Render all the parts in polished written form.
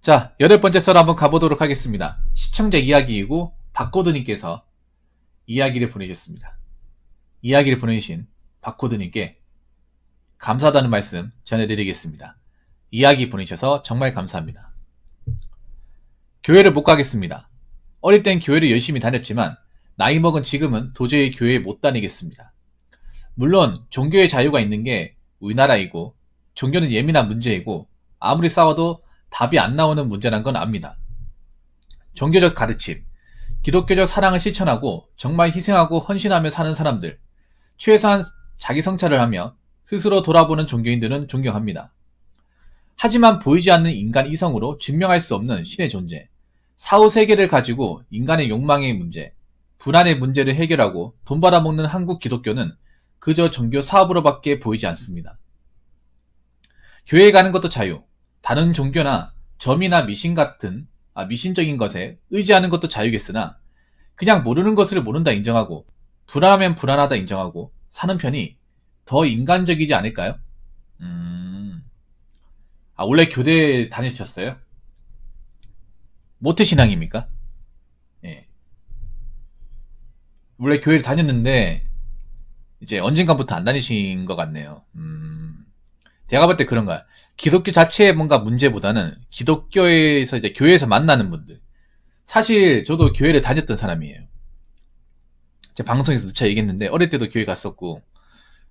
자, 8번째 썰 한번 가보도록 하겠습니다. 시청자 이야기이고 박코드님께서 이야기를 보내주셨습니다. 이야기를 보내주신 박코드님께 감사하다는 말씀 전해드리겠습니다. 이야기 보내셔서 정말 감사합니다. 교회를 못 가겠습니다. 어릴 땐 교회를 열심히 다녔지만 나이 먹은 지금은 도저히 교회에 못 다니겠습니다. 물론 종교의 자유가 있는 게 우리나라이고 종교는 예민한 문제이고 아무리 싸워도 답이 안 나오는 문제란 건 압니다. 종교적 가르침, 기독교적 사랑을 실천하고 정말 희생하고 헌신하며 사는 사람들, 최소한 자기 성찰을 하며 스스로 돌아보는 종교인들은 존경합니다. 하지만 보이지 않는 인간 이성으로 증명할 수 없는 신의 존재, 사후세계를 가지고 인간의 욕망의 문제, 불안의 문제를 해결하고 돈 벌어먹는 한국 기독교는 그저 종교 사업으로밖에 보이지 않습니다. 교회에 가는 것도 자유, 다른 종교나 점이나 미신 같은 미신적인 것에 의지하는 것도 자유겠으나 그냥 모르는 것을 모른다 인정하고 불안하면 불안하다 인정하고 사는 편이 더 인간적이지 않을까요? 원래 교대 다니셨어요? 모태신앙입니까? 예. 원래 교회를 다녔는데 이제 언젠가부터 안 다니신 것 같네요. 제가 볼 때 그런 거야. 기독교 자체의 뭔가 문제보다는 기독교에서 이제 교회에서 만나는 분들. 사실 저도 교회를 다녔던 사람이에요. 제 방송에서 누차 얘기했는데 어릴 때도 교회 갔었고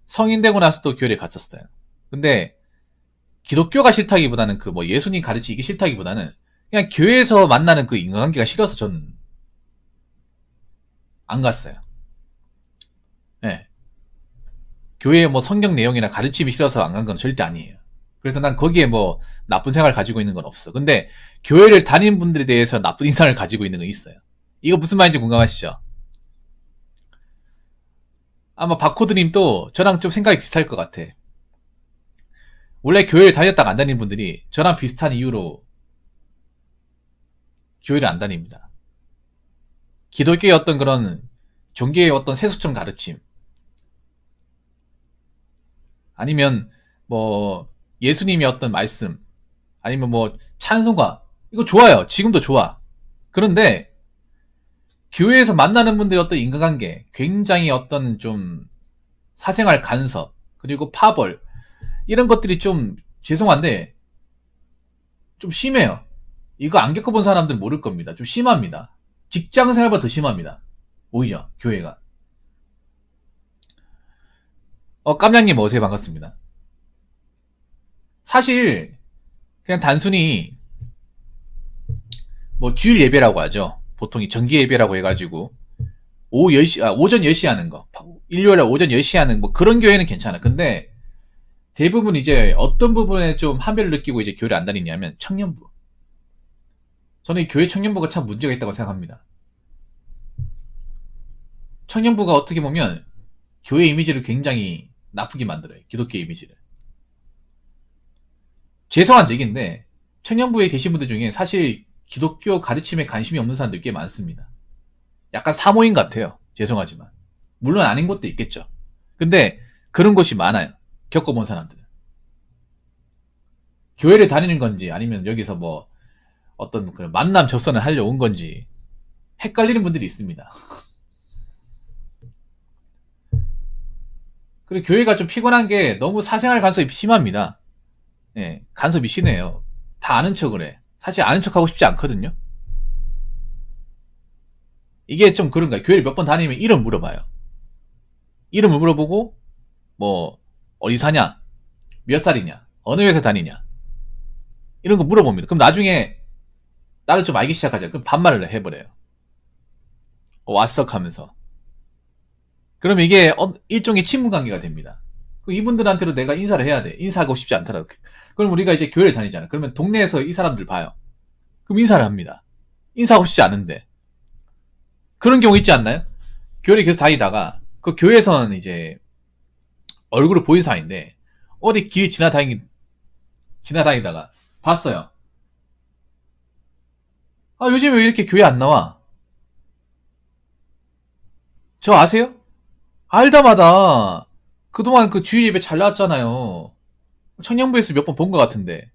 성인 되고 나서도 교회를 갔었어요. 근데 기독교가 싫다기보다는 그 뭐 예수님 가르치기 싫다기보다는 그냥 교회에서 만나는 그 인간관계가 싫어서 전 안 갔어요. 예. 교회의 뭐 성경 내용이나 가르침이 싫어서 안 간 건 절대 아니에요. 그래서 난 거기에 뭐 나쁜 생각을 가지고 있는 건 없어. 근데 교회를 다닌 분들에 대해서 나쁜 인상을 가지고 있는 건 있어요. 이거 무슨 말인지 공감하시죠? 아마 바코드님도 저랑 좀 생각이 비슷할 것 같아. 원래 교회를 다녔다가 안 다닌 분들이 저랑 비슷한 이유로 교회를 안 다닙니다. 기독교의 어떤 그런 종교의 어떤 세속적 가르침, 아니면 뭐 예수님의 어떤 말씀, 아니면 뭐 찬송가, 이거 좋아요. 지금도 좋아. 그런데 교회에서 만나는 분들의 어떤 인간관계, 굉장히 어떤 좀 사생활 간섭, 그리고 파벌, 이런 것들이 좀 죄송한데 좀 심해요. 이거 안 겪어본 사람들은 모를 겁니다. 좀 심합니다. 직장 생활보다 더 심합니다. 오히려 교회가. 깜냥님 어서오세요. 반갑습니다. 사실 그냥 단순히 뭐 주일 예배라고 하죠. 보통 이 정기 예배라고 해가지고 오전 10시 하는 거, 일요일에 오전 10시 하는 뭐 그런 교회는 괜찮아. 근데 대부분 이제 어떤 부분에 좀 한별을 느끼고 이제 교회를 안 다니냐면 청년부. 저는 이 교회 청년부가 참 문제가 있다고 생각합니다. 청년부가 어떻게 보면 교회 이미지를 굉장히 나쁘게 만들어요. 기독교 이미지를. 죄송한 얘기인데 청년부에 계신 분들 중에 사실 기독교 가르침에 관심이 없는 사람들 꽤 많습니다. 약간 사모임 같아요. 죄송하지만. 물론 아닌 것도 있겠죠. 근데 그런 곳이 많아요. 겪어본 사람들은. 교회를 다니는 건지 아니면 여기서 뭐 어떤 그 만남 접선을 하려 온 건지 헷갈리는 분들이 있습니다. 그리고 교회가 좀 피곤한 게 너무 사생활 간섭이 심합니다. 예, 간섭이 심해요. 다 아는 척을 해. 사실 아는 척하고 싶지 않거든요. 이게 좀 그런 거야. 교회를 몇 번 다니면 이름 물어봐요. 이름을 물어보고 뭐 어디 사냐, 몇 살이냐, 어느 회사 다니냐 이런 거 물어봅니다. 그럼 나중에 나를 좀 알기 시작하죠. 그럼 반말을 해버려요. 왔어 하면서. 그럼 이게 일종의 친분 관계가 됩니다. 이분들한테도 내가 인사를 해야 돼. 인사하고 싶지 않더라도. 그럼 우리가 이제 교회를 다니잖아. 그러면 동네에서 이 사람들 봐요. 그럼 인사를 합니다. 인사하고 싶지 않은데. 그런 경우 있지 않나요? 교회를 계속 다니다가 그 교회에서는 이제 얼굴을 보인 사이인데 어디 길 지나다니다가 봤어요. 요즘 왜 이렇게 교회 안 나와? 저 아세요? 알다마다 그동안 그 주일 예배 잘 나왔잖아요. 청년부에서 몇 번 본 것 같은데.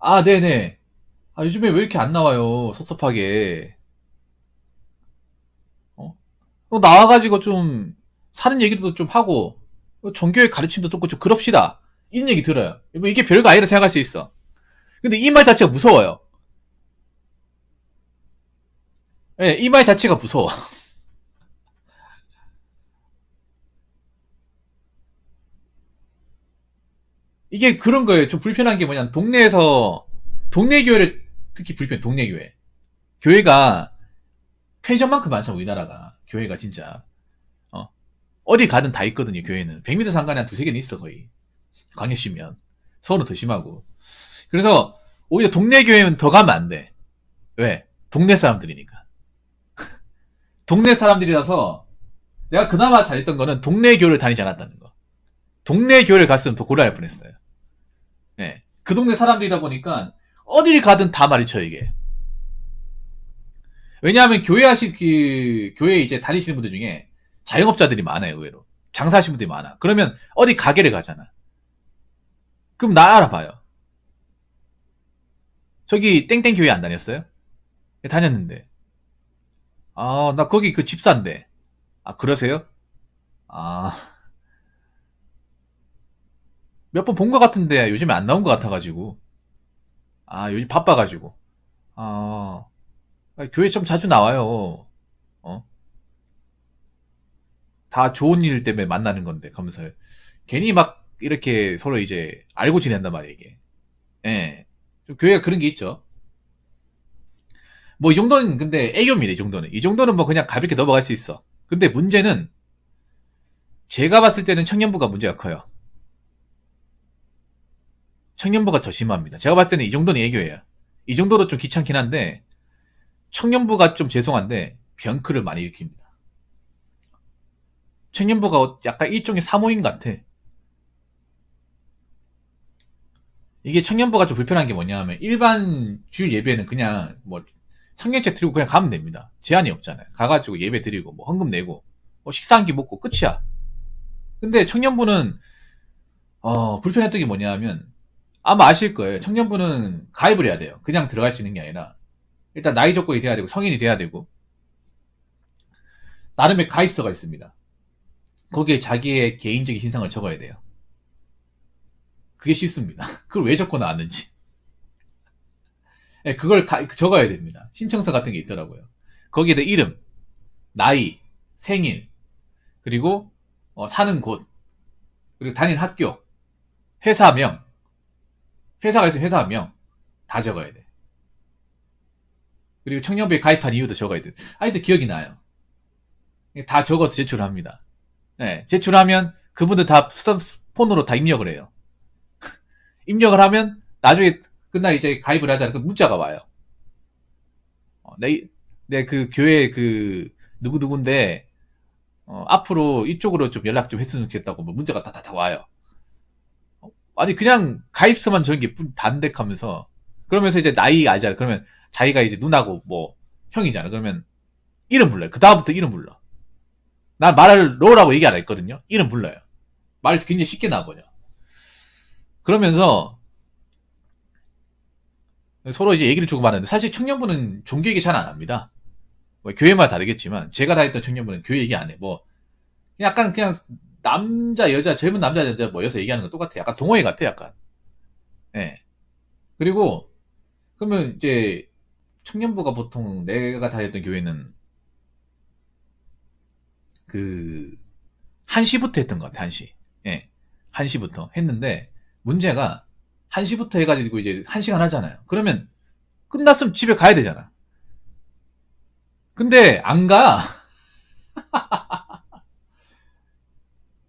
아, 네네. 아, 요즘에 왜 이렇게 안 나와요? 섭섭하게. 어? 나와가지고 좀, 사는 얘기도 좀 하고, 종교의 가르침도 좀 그럽시다. 이런 얘기 들어요. 뭐 이게 별거 아니라 생각할 수 있어. 근데 이 말 자체가 무서워요. 예, 이 말 자체가 무서워. 이게 그런 거예요. 좀 불편한 게 뭐냐면, 동네에서, 동네 교회를, 특히 불편해, 동네 교회. 교회가, 편의점만큼 많잖아, 우리나라가. 교회가 진짜. 어. 어디 가든 다 있거든요, 교회는. 100m 상관에 한 두세 개는 있어, 거의. 광역시면. 서울은 더 심하고. 그래서, 오히려 동네 교회는 더 가면 안 돼. 왜? 동네 사람들이니까. 동네 사람들이라서, 내가 그나마 잘했던 거는 동네 교회를 다니지 않았다는 거. 동네 교회를 갔으면 더 곤란할 뻔했어요. 네. 그 동네 사람들이다 보니까, 어딜 가든 다 말이쳐, 이게. 왜냐하면 교회 이제 다니시는 분들 중에 자영업자들이 많아요, 의외로. 장사하시는 분들이 많아. 그러면 어디 가게를 가잖아. 그럼 나 알아봐요. 저기 땡땡 교회 안 다녔어요? 예, 다녔는데. 아, 나 거기 그 집사인데. 아, 그러세요? 아, 몇 번 본 것 같은데 요즘에 안 나온 것 같아가지고. 아, 요즘 바빠가지고. 아, 교회 좀 자주 나와요. 어? 다 좋은 일 때문에 만나는 건데, 하면서. 괜히 막 이렇게 서로 이제 알고 지낸단 말이에요, 이게. 예. 좀 교회가 그런 게 있죠. 뭐 이 정도는 근데 애교입니다, 이 정도는. 이 정도는 뭐 그냥 가볍게 넘어갈 수 있어. 근데 문제는 제가 봤을 때는 청년부가 문제가 커요. 청년부가 더 심합니다. 제가 봤을 때는 이 정도는 애교예요. 이 정도로 좀 귀찮긴 한데 청년부가 좀 죄송한데 병크를 많이 일으킵니다. 청년부가 약간 일종의 사모임 같아. 이게 청년부가 좀 불편한 게 뭐냐 하면 일반 주일 예배는 그냥 뭐 성경책 들고 그냥 가면 됩니다. 제한이 없잖아요. 가가지고 예배 드리고 뭐 헌금 내고 뭐 식사 한 끼 먹고 끝이야. 근데 청년부는 불편했던 게 뭐냐 하면 아마 아실 거예요. 청년부는 가입을 해야 돼요. 그냥 들어갈 수 있는 게 아니라 일단 나이 조건이 돼야 되고 성인이 돼야 되고 나름의 가입서가 있습니다. 거기에 자기의 개인적인 신상을 적어야 돼요. 그게 싫습니다. 그걸 왜 적고 나왔는지. 예, 그걸 적어야 됩니다. 신청서 같은 게 있더라고요. 거기에다 이름, 나이, 생일, 그리고 사는 곳, 그리고 다니는 학교, 회사명, 회사가 있으면 회사명 다 적어야 돼. 그리고 청년부에 가입한 이유도 적어야 돼. 아이도 기억이 나요. 다 적어서 제출합니다. 네, 제출하면 그분들 다 스마트폰으로 다 입력을 해요. 입력을 하면 나중에 그날 이제 가입을 하자는 그 문자가 와요. 내 그 교회 그 누구누군데 앞으로 이쪽으로 좀 연락 좀 했으면 좋겠다고 뭐 문자가 다다다 와요. 아니 그냥 가입서만 적은 게 단백하면서 그러면서 이제 나이 알잖아. 그러면 자기가 이제 누나고 뭐 형이잖아. 그러면 이름 불러요. 그 다음부터 이름 불러. 난 말을 넣으라고 얘기 안 했거든요. 이름 불러요. 말이 굉장히 쉽게 나거든요. 그러면서 서로 이제 얘기를 주고받는데 사실 청년부는 종교 얘기 잘 안 합니다. 뭐 교회마다 다르겠지만 제가 다녔던 청년부는 교회 얘기 안 해. 뭐 약간 그냥 남자 여자 젊은 남자 여자 모여서 얘기하는 거 똑같아. 약간 동호회 같아 약간. 예. 그리고 그러면 이제 청년부가 보통 내가 다녔던 교회는 그 1시부터 했던 것 같아. 1시. 예. 1시부터 했는데 문제가 1시부터 해가지고 이제 1시간 하잖아요. 그러면 끝났으면 집에 가야 되잖아. 근데 안 가.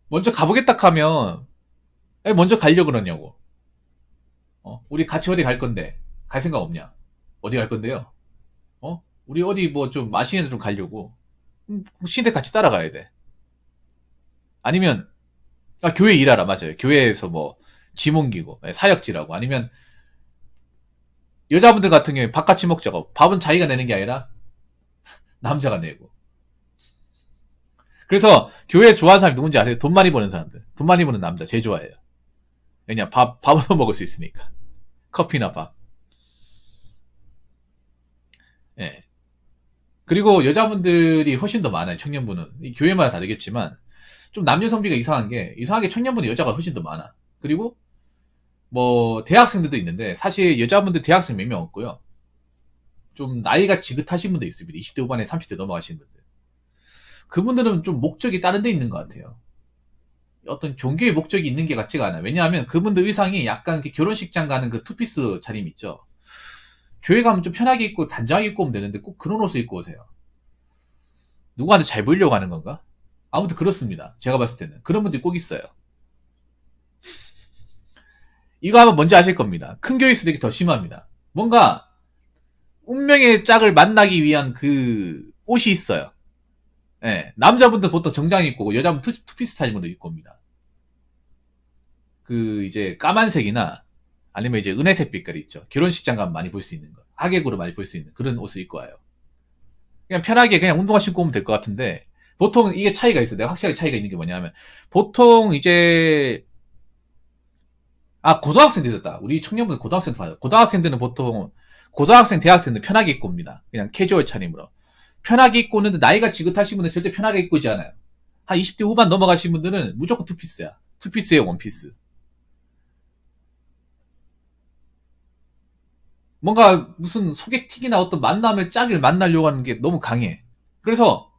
먼저 가보겠다 하면 먼저 가려고 그러냐고. 우리 같이 어디 갈 건데 갈 생각 없냐? 어디 갈 건데요? 우리 어디 뭐 좀 맛있는 데 좀 가려고. 신대 같이 따라가야 돼. 아니면 교회 일하라 맞아요. 교회에서 뭐 짐 옮기고 사역지라고 아니면 여자분들 같은 경우에 밥 같이 먹자고 밥은 자기가 내는 게 아니라 남자가 내고. 그래서 교회 좋아하는 사람이 누군지 아세요? 돈 많이 버는 사람들. 돈 많이 버는 남자 제일 좋아해요. 왜냐 밥은 먹을 수 있으니까. 커피나 밥. 그리고 여자분들이 훨씬 더 많아요. 청년부는. 이 교회마다 다르겠지만 좀 남녀 성비가 이상한 게 이상하게 청년부는 여자가 훨씬 더 많아. 그리고 뭐 대학생들도 있는데 사실 여자분들 대학생 몇 명 없고요. 좀 나이가 지긋하신 분도 있습니다. 20대 후반에 30대 넘어가신 분들. 그분들은 좀 목적이 다른 데 있는 것 같아요. 어떤 종교의 목적이 있는 게 같지가 않아요. 왜냐하면 그분들 의상이 약간 결혼식장 가는 그 투피스 차림 있죠. 교회 가면 좀 편하게 입고 단정하게 입고 오면 되는데 꼭 그런 옷을 입고 오세요. 누구한테 잘 보이려고 하는 건가? 아무튼 그렇습니다. 제가 봤을 때는. 그런 분들이 꼭 있어요. 이거 하면 뭔지 아실 겁니다. 큰 교회일수록 이게 더 심합니다. 뭔가 운명의 짝을 만나기 위한 그 옷이 있어요. 예, 남자분들 보통 정장 입고 오고 여자분 투피스 차림으로 입고 옵니다. 그 이제 까만색이나 아니면 이제 은혜색 빛깔이 있죠. 결혼식장 가면 많이 볼 수 있는 거. 하객으로 많이 볼 수 있는 그런 옷을 입고 와요. 그냥 편하게 그냥 운동화 신고 오면 될 것 같은데 보통 이게 차이가 있어요. 내가 확실하게 차이가 있는 게 뭐냐면 보통 이제 고등학생도 있었다. 우리 청년분 고등학생도 봐요. 고등학생들은 보통 고등학생, 대학생들 편하게 입고 옵니다. 그냥 캐주얼 차림으로. 편하게 입고 오는데 나이가 지긋하신 분은 절대 편하게 입고 오지 않아요. 한 20대 후반 넘어가신 분들은 무조건 투피스야. 투피스에 원피스. 뭔가 무슨 소개팅이나 어떤 만남의 짝을 만나려고 하는 게 너무 강해. 그래서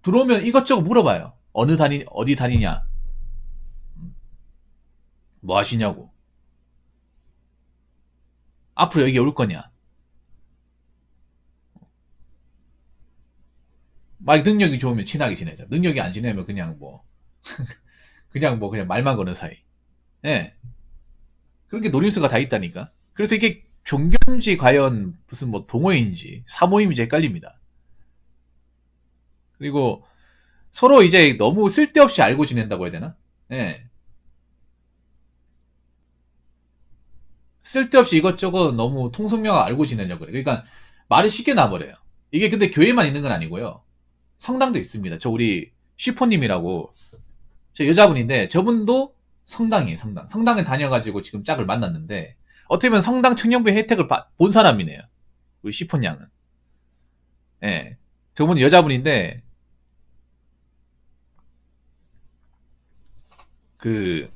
들어오면 이것저것 물어봐요. 어디 다니냐? 뭐 하시냐고. 앞으로 여기 올 거냐? 막 능력이 좋으면 친하게 지내자. 능력이 안 지내면 그냥 말만 거는 사이. 예. 그런 게 노림수가 다 있다니까. 그래서 이게 종교인지 과연 무슨 뭐 동호인지 사모임인지 헷갈립니다. 그리고 서로 이제 너무 쓸데없이 알고 지낸다고 해야 되나? 예. 쓸데없이 이것저것 너무 통성명을 알고 지내려고 그래. 그러니까 말을 쉽게 놔버려요. 이게 근데 교회만 있는 건 아니고요. 성당도 있습니다. 저 우리 슈퍼님이라고 저 여자분인데 저분도 성당이에요. 성당에 다녀가지고 지금 짝을 만났는데 어떻게 보면 성당 청년부의 혜택을 본 사람이네요. 우리 시폰 양은. 예. 저분은 여자분인데 그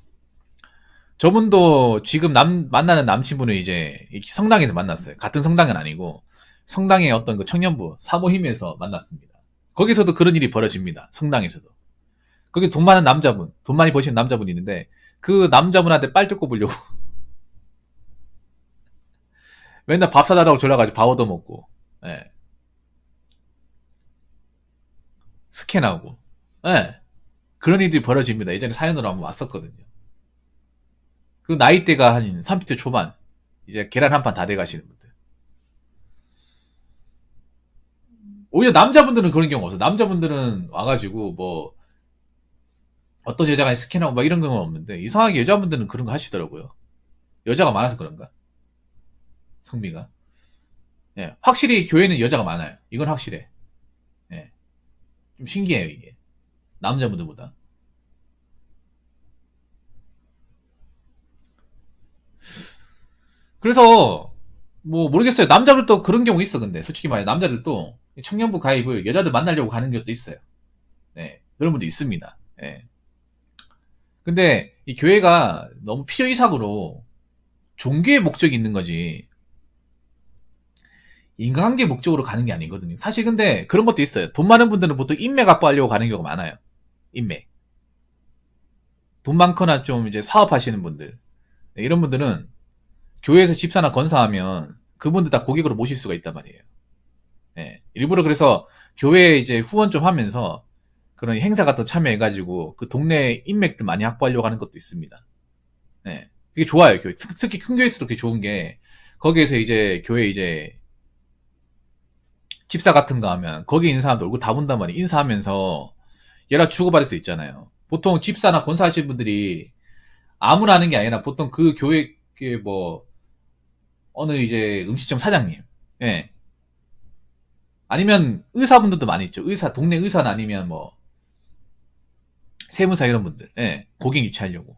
저분도 지금 만나는 남친분을 이제 성당에서 만났어요. 같은 성당은 아니고 성당의 어떤 그 청년부 사모임에서 만났습니다. 거기서도 그런 일이 벌어집니다. 성당에서도. 거기 돈 많은 남자분, 돈 많이 버시는 남자분이 있는데 그 남자분한테 빨대 꼽으려고 맨날 밥 사달라고 졸라가지고 밥 얻어먹고 예. 스캔하고 예. 그런 일들이 벌어집니다. 예전에 사연으로 한번 왔었거든요. 그 나이대가 한 30대 초반 이제 계란 한 판 다 돼가시는 분들. 오히려 남자분들은 그런 경우 없어. 남자분들은 와가지고 뭐 어떤 여자가 스캔하고 막 이런 건 없는데 이상하게 여자분들은 그런 거 하시더라고요. 여자가 많아서 그런가? 성비가. 예, 확실히 교회는 여자가 많아요. 이건 확실해. 예, 좀 신기해요 이게. 남자분들보다. 그래서 뭐 모르겠어요. 남자들도 그런 경우 있어. 근데 솔직히 말해 남자들도 청년부 가입을 여자들 만나려고 가는 것도 있어요. 네, 그런 분도 있습니다. 예. 근데 이 교회가 너무 필요이상으로 종교의 목적이 있는 거지 인간관계 목적으로 가는 게 아니거든요. 사실 근데 그런 것도 있어요. 돈 많은 분들은 보통 인맥 확보하려고 가는 경우가 많아요. 인맥. 돈 많거나 좀 이제 사업하시는 분들. 네, 이런 분들은 교회에서 집사나 건사하면 그분들 다 고객으로 모실 수가 있단 말이에요. 예. 일부러 그래서 교회에 이제 후원 좀 하면서 그런 행사 같은 거 참여해가지고 그 동네 인맥들 많이 확보하려고 하는 것도 있습니다. 예. 그게 좋아요, 교회. 특히 큰 교회일수록 그게 좋은 게 거기에서 이제 교회 이제 집사 같은 거 하면 거기 있는 사람들 얼굴 다 본단 말이에요. 인사하면서 연락 주고받을 수 있잖아요. 보통 집사나 권사하시는 분들이 아무나 하는 게 아니라 보통 그 교회 뭐 어느 이제 음식점 사장님, 예. 아니면 의사분들도 많이 있죠. 동네 의사나 아니면 뭐 세무사 이런 분들, 예. 고객 유치하려고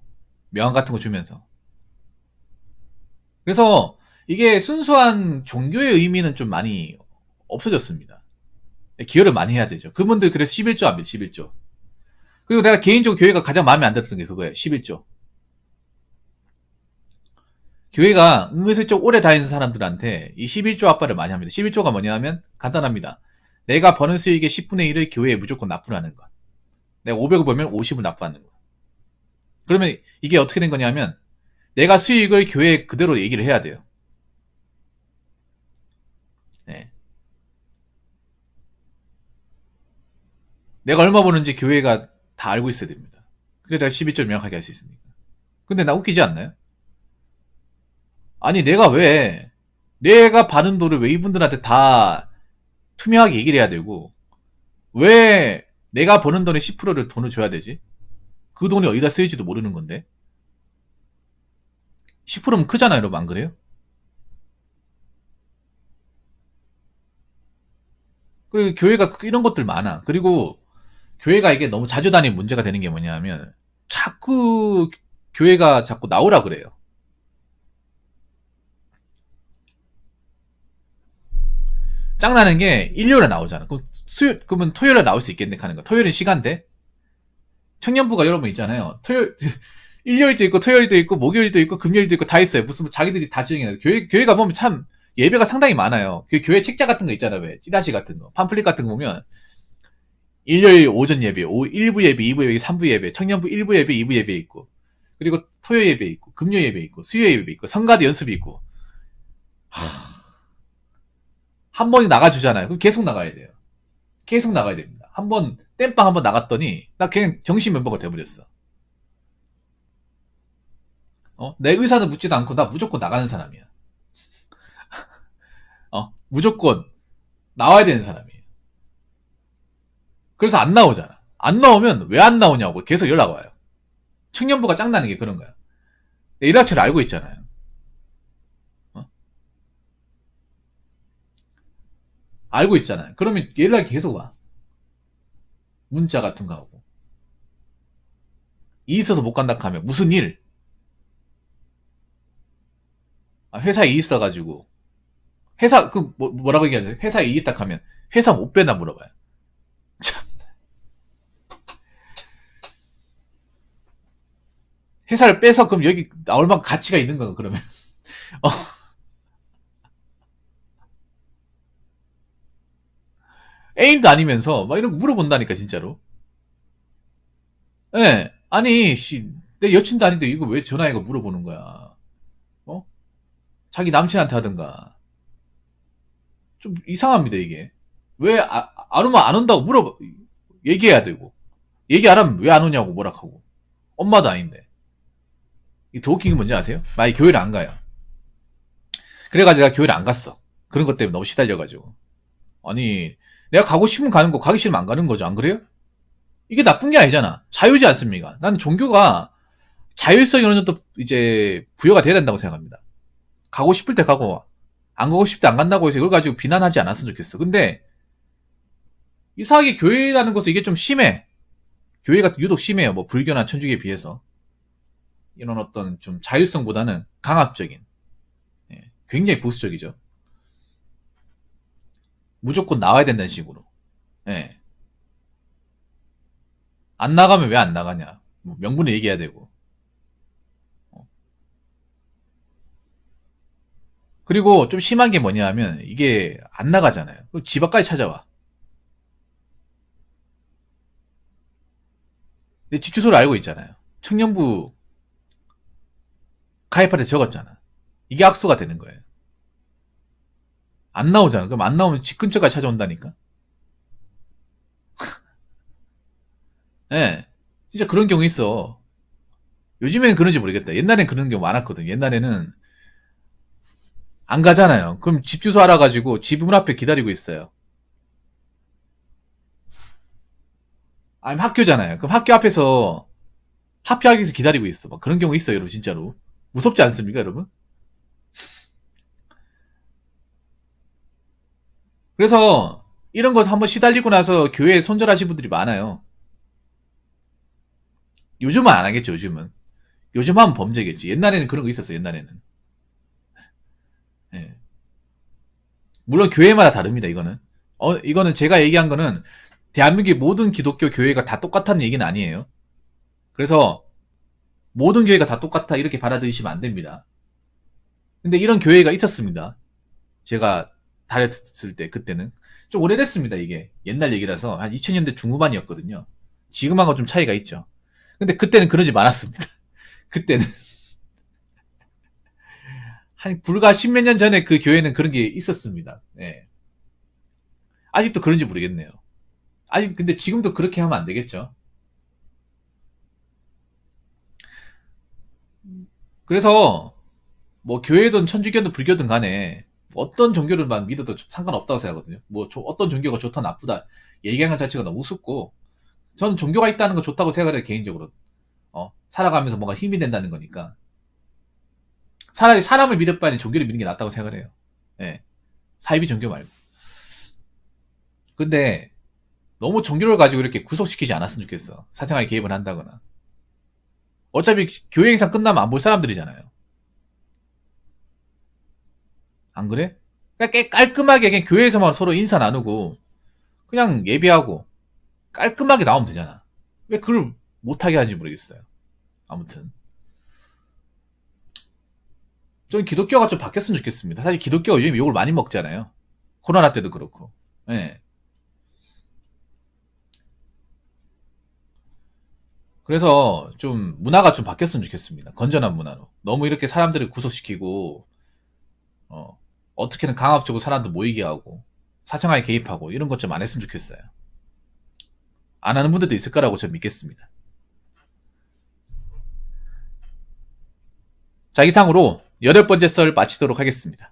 명함 같은 거 주면서. 그래서 이게 순수한 종교의 의미는 좀 많이 없어졌습니다. 기여를 많이 해야 되죠. 그분들 그래서 11조 합니다. 11조. 그리고 내가 개인적으로 교회가 가장 마음에 안 들었던 게 그거예요. 11조. 교회가 은근슬쩍 오래 다니는 사람들한테 이 11조 압박을 많이 합니다. 11조가 뭐냐면 간단합니다. 내가 버는 수익의 10분의 1을 교회에 무조건 납부하는 거. 내가 500을 벌면 50을 납부하는 거. 그러면 이게 어떻게 된 거냐면 내가 수익을 교회에 그대로 얘기를 해야 돼요. 네. 내가 얼마 버는지 교회가 다 알고 있어야 됩니다. 그래 내가 11조를 명확하게 할 수 있으니까. 근데 나 웃기지 않나요? 아니 내가 받은 돈을 왜 이분들한테 다 투명하게 얘기를 해야 되고 왜 내가 버는 돈의 10%를 돈을 줘야 되지? 그 돈이 어디다 쓰일지도 모르는 건데 10%면 크잖아요 여러분 안 그래요? 그리고 교회가 이런 것들 많아. 그리고 교회가 이게 너무 자주 다니는 문제가 되는 게 뭐냐면 자꾸 교회가 자꾸 나오라 그래요. 짱나는 게 일요일에 나오잖아. 그러면 토요일에 나올 수 있겠네 하는 거. 토요일은 시간대. 청년부가 여러분 있잖아요. 일요일도 있고 토요일도 있고 목요일도 있고 금요일도 있고 다 있어요. 무슨 자기들이 다 지정해. 교회가 보면 참 예배가 상당히 많아요. 교회 책자 같은 거 있잖아요. 왜 찌라시 같은 거, 팜플릿 같은 거 보면 일요일 오전 예배, 1부 예배, 2부 예배, 3부 예배, 청년부 1부 예배, 2부 예배 있고, 그리고 토요 예배 있고, 금요 예배 있고, 수요 예배 있고, 성가대 연습이 있고. 한 번이 나가주잖아요. 그럼 계속 나가야 돼요. 계속 나가야 됩니다. 한 번 땜빵 한 번 나갔더니 나 그냥 정식 멤버가 돼버렸어. 내 의사는 묻지도 않고 나 무조건 나가는 사람이야. 무조건 나와야 되는 사람이에요. 그래서 안 나오잖아. 안 나오면 왜 안 나오냐고 계속 연락 와요. 청년부가 짱나는 게 그런 거야. 내 일학처를 알고 있잖아요. 알고 있잖아요. 그러면 연락이 계속 와. 문자 같은 거 하고. 일 있어서 못 간다 하면 무슨 일? 회사에 일 있어가지고. 회사 뭐라고 얘기하세요? 회사에 일 있다 하면 회사 못 빼나 물어봐요. 참. 회사를 빼서 그럼 여기 나올 만큼 가치가 있는 건가 그러면? 애인도 아니면서 막 이런 거 물어본다니까 진짜로. 예. 네. 아니 내 여친도 아닌데 이거 왜 전화해가 물어보는 거야. 자기 남친한테 하든가. 좀 이상합니다 이게. 왜 안 오면 안 온다고 얘기해야 되고. 얘기 안 하면 왜 안 오냐고 뭐라하고. 엄마도 아닌데. 더 웃긴 게 뭔지 아세요? 만약에 교회를 안 가요. 그래가지고 내가 교회를 안 갔어. 그런 것 때문에 너무 시달려가지고. 아니 내가 가고 싶으면 가는 거, 가기 싫으면 안 가는 거죠. 안 그래요? 이게 나쁜 게 아니잖아. 자유지 않습니까? 나는 종교가 자율성이 어느 정도 이제 부여가 돼야 된다고 생각합니다. 가고 싶을 때 가고 안 가고 싶을 때 안 간다고 해서 이걸 가지고 비난하지 않았으면 좋겠어. 근데 이상하게 교회라는 것은 이게 좀 심해. 교회가 유독 심해요. 뭐 불교나 천주교에 비해서. 이런 어떤 좀 자율성보다는 강압적인. 굉장히 보수적이죠. 무조건 나와야 된다는 식으로. 예. 안 나가면 왜 안 나가냐. 뭐 명분을 얘기해야 되고. 그리고 좀 심한 게 뭐냐 하면 이게 안 나가잖아요. 그럼 집 앞까지 찾아와. 내 집 주소를 알고 있잖아요. 청년부 가입할 때 적었잖아. 이게 악수가 되는 거예요. 안 나오잖아. 그럼 안 나오면 집 근처까지 찾아온다니까. 예. 네, 진짜 그런 경우 있어. 요즘에는 그런지 모르겠다. 옛날엔 그런 경우 많았거든. 옛날에는 안 가잖아요. 그럼 집 주소 알아가지고 집 문 앞에 기다리고 있어요. 아니면 학교잖아요. 그럼 학교 앞에서 학교하기 위해서 기다리고 있어. 막 그런 경우 있어요, 여러분, 진짜로. 무섭지 않습니까, 여러분? 그래서 이런 거 한번 시달리고 나서 교회에 손절하신 분들이 많아요. 요즘은 안 하겠죠, 요즘은. 요즘 하면 범죄겠지. 옛날에는 그런 거 있었어, 옛날에는. 예. 물론 교회마다 다릅니다, 이거는. 이거는 제가 얘기한 거는 대한민국의 모든 기독교 교회가 다 똑같다는 얘기는 아니에요. 그래서 모든 교회가 다 똑같다 이렇게 받아들이시면 안 됩니다. 근데 이런 교회가 있었습니다. 제가 다녔을 때, 그때는. 좀 오래됐습니다, 이게. 옛날 얘기라서. 한 2000년대 중후반이었거든요. 지금하고 좀 차이가 있죠. 근데 그때는 그러지 않았습니다. 그때는. 한, 불과 십몇 년 전에 그 교회는 그런 게 있었습니다. 예. 아직도 그런지 모르겠네요. 근데 지금도 그렇게 하면 안 되겠죠. 그래서, 뭐, 교회든 천주교든 불교든 간에, 어떤 종교를만 믿어도 상관없다고 생각하거든요. 뭐, 어떤 종교가 좋다, 나쁘다. 얘기하는 것 자체가 너무 우습고, 저는 종교가 있다는 거 좋다고 생각해요, 개인적으로. 살아가면서 뭔가 힘이 된다는 거니까. 차라리 사람을 믿을 바에는 종교를 믿는 게 낫다고 생각을 해요. 예. 사이비 종교 말고. 근데, 너무 종교를 가지고 이렇게 구속시키지 않았으면 좋겠어. 사생활에 개입을 한다거나. 어차피 교회 행사 끝나면 안 볼 사람들이잖아요. 안 그래? 그냥 깔끔하게 그냥 교회에서만 서로 인사 나누고 그냥 예배하고 깔끔하게 나오면 되잖아. 왜 그걸 못하게 하는지 모르겠어요. 아무튼 좀 기독교가 좀 바뀌었으면 좋겠습니다. 사실 기독교가 요즘 욕을 많이 먹잖아요. 코로나 때도 그렇고. 예. 그래서 좀 문화가 좀 바뀌었으면 좋겠습니다. 건전한 문화로. 너무 이렇게 사람들을 구속시키고 어떻게든 강압적으로 사람들 모이게 하고 사생활에 개입하고 이런 것 좀 안 했으면 좋겠어요. 안 하는 분들도 있을 거라고 저는 믿겠습니다. 자, 이상으로 8번째 썰 마치도록 하겠습니다.